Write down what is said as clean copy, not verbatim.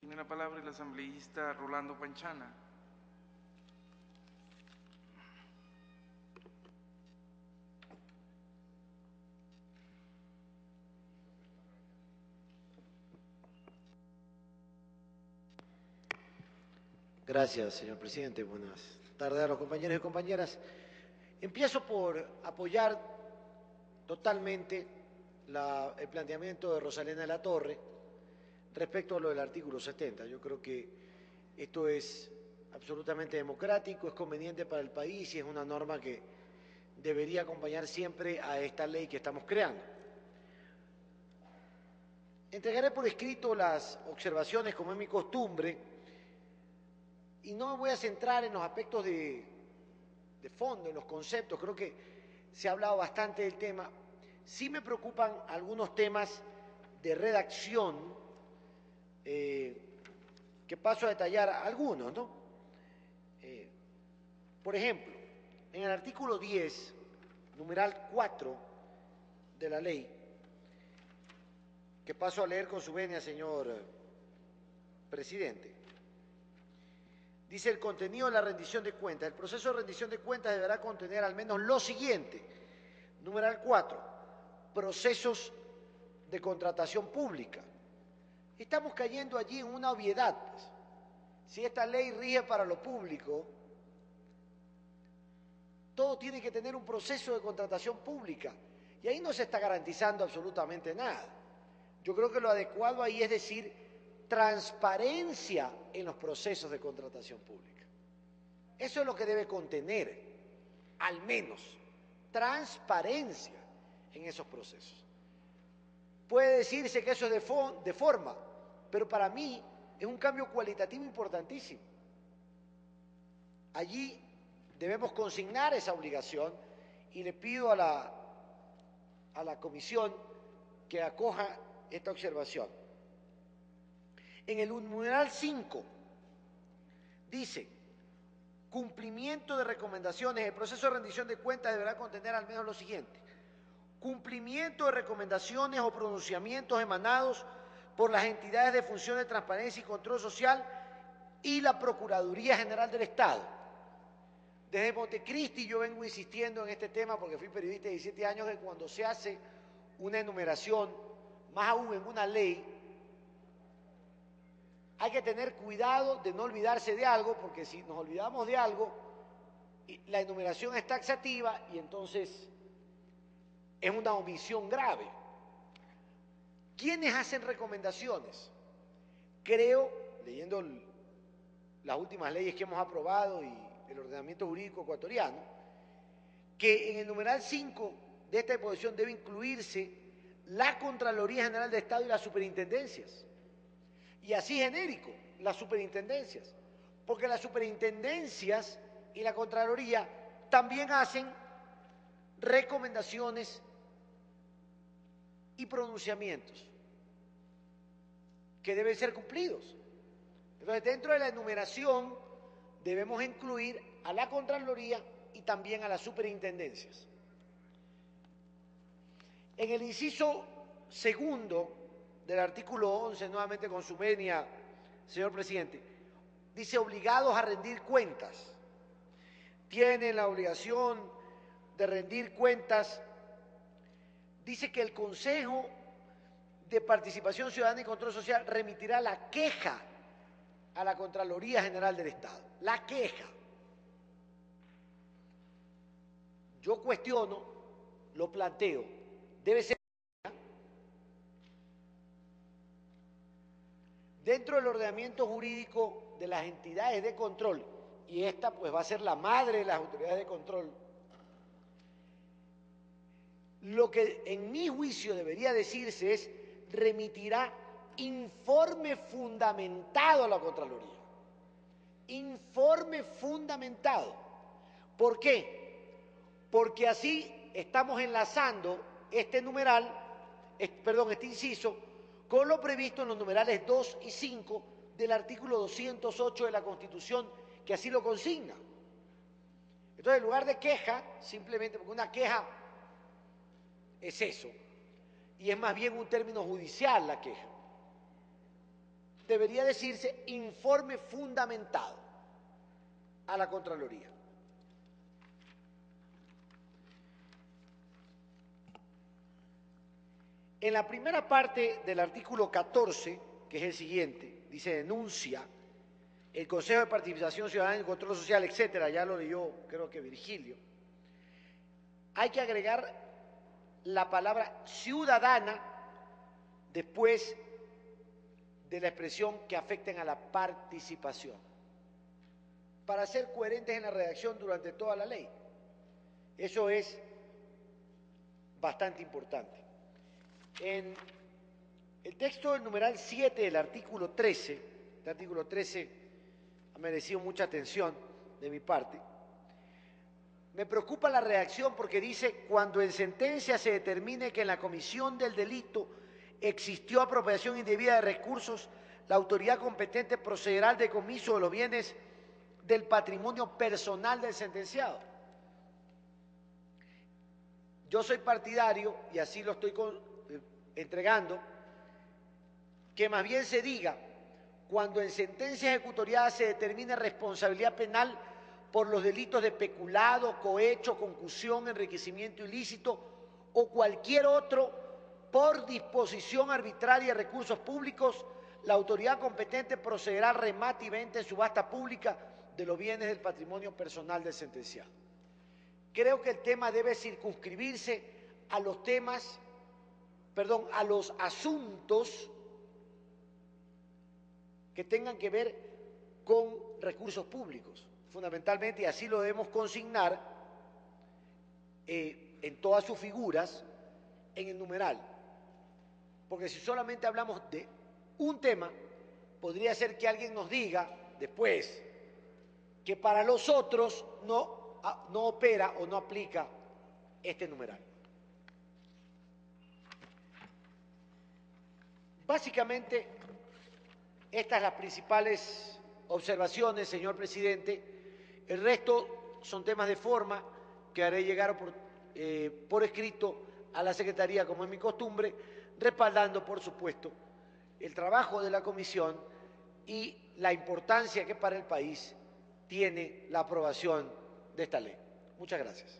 Tiene la palabra el asambleísta Rolando Panchana. Gracias, señor presidente. Buenas tardes a los compañeros y compañeras. Empiezo por apoyar totalmente el planteamiento de Rosalena de la Torre respecto a lo del artículo 70. Yo creo que esto es absolutamente democrático, es conveniente para el país y es una norma que debería acompañar siempre a esta ley que estamos creando. Entregaré por escrito las observaciones, como es mi costumbre, y no me voy a centrar en los aspectos de fondo, en los conceptos. Creo que se ha hablado bastante del tema. Sí me preocupan algunos temas de redacción, que paso a detallar algunos, ¿no? Por ejemplo, en el artículo 10, numeral 4 de la ley, que paso a leer con su venia, señor presidente. Dice: el contenido de la rendición de cuentas. El proceso de rendición de cuentas deberá contener al menos lo siguiente. Numeral 4. Procesos de contratación pública. Estamos cayendo allí en una obviedad. Si esta ley rige para lo público, todo tiene que tener un proceso de contratación pública. Y ahí no se está garantizando absolutamente nada. Yo creo que lo adecuado ahí es decir transparencia en los procesos de contratación pública. Eso es lo que debe contener, al menos, transparencia en esos procesos. Puede decirse que eso es de forma, pero para mí es un cambio cualitativo importantísimo. Allí debemos consignar esa obligación y le pido a la comisión que acoja esta observación. En el numeral 5 dice: cumplimiento de recomendaciones. El proceso de rendición de cuentas deberá contener al menos lo siguiente: cumplimiento de recomendaciones o pronunciamientos emanados por las entidades de función de transparencia y control social y la Procuraduría General del Estado. Desde Montecristi yo vengo insistiendo en este tema porque fui periodista de 17 años, que cuando se hace una enumeración, más aún en una ley, hay que tener cuidado de no olvidarse de algo, porque si nos olvidamos de algo, la enumeración es taxativa y entonces es una omisión grave. ¿Quiénes hacen recomendaciones? Creo, leyendo las últimas leyes que hemos aprobado y el ordenamiento jurídico ecuatoriano, que en el numeral 5 de esta disposición debe incluirse la Contraloría General de Estado y las superintendencias. Y así genérico, las superintendencias, porque las superintendencias y la Contraloría también hacen recomendaciones y pronunciamientos que deben ser cumplidos. Entonces, dentro de la enumeración debemos incluir a la Contraloría y también a las superintendencias. En el inciso segundo del artículo 11, nuevamente con su venia, señor presidente, dice: obligados a rendir cuentas. Tienen la obligación de rendir cuentas. Dice que el Consejo de Participación Ciudadana y Control Social remitirá la queja a la Contraloría General del Estado. La queja. Yo cuestiono, lo planteo, debe ser dentro del ordenamiento jurídico de las entidades de control, y esta pues va a ser la madre de las autoridades de control. Lo que en mi juicio debería decirse es: remitirá informe fundamentado a la Contraloría. Informe fundamentado. ¿Por qué? Porque así estamos enlazando este numeral, este inciso, con lo previsto en los numerales 2 y 5 del artículo 208 de la Constitución, que así lo consigna. Entonces, en lugar de queja, simplemente, porque una queja es eso, y es más bien un término judicial la queja, debería decirse informe fundamentado a la Contraloría. En la primera parte del artículo 14, que es el siguiente, dice denuncia, el Consejo de Participación Ciudadana y Control Social, etcétera, ya lo leyó creo que Virgilio, hay que agregar la palabra ciudadana después de la expresión que afecten a la participación, para ser coherentes en la redacción durante toda la ley. Eso es bastante importante. En el texto del numeral 7 del artículo 13, el artículo 13 ha merecido mucha atención de mi parte, me preocupa la redacción porque dice, cuando en sentencia se determine que en la comisión del delito existió apropiación indebida de recursos, la autoridad competente procederá al decomiso de los bienes del patrimonio personal del sentenciado. Yo soy partidario, y así lo estoy entregando, que más bien se diga, cuando en sentencia ejecutoriada se determine responsabilidad penal por los delitos de peculado, cohecho, concusión, enriquecimiento ilícito o cualquier otro por disposición arbitraria de recursos públicos, la autoridad competente procederá al remate y venta en subasta pública de los bienes del patrimonio personal del sentenciado. Creo que el tema debe circunscribirse a los temas, a los asuntos que tengan que ver con recursos públicos, fundamentalmente, y así lo debemos consignar en todas sus figuras en el numeral. Porque si solamente hablamos de un tema, podría ser que alguien nos diga después que para los otros no opera o no aplica este numeral. Básicamente, estas son las principales observaciones, señor presidente. El resto son temas de forma que haré llegar por escrito a la Secretaría, como es mi costumbre, respaldando, por supuesto, el trabajo de la comisión y la importancia que para el país tiene la aprobación de esta ley. Muchas gracias.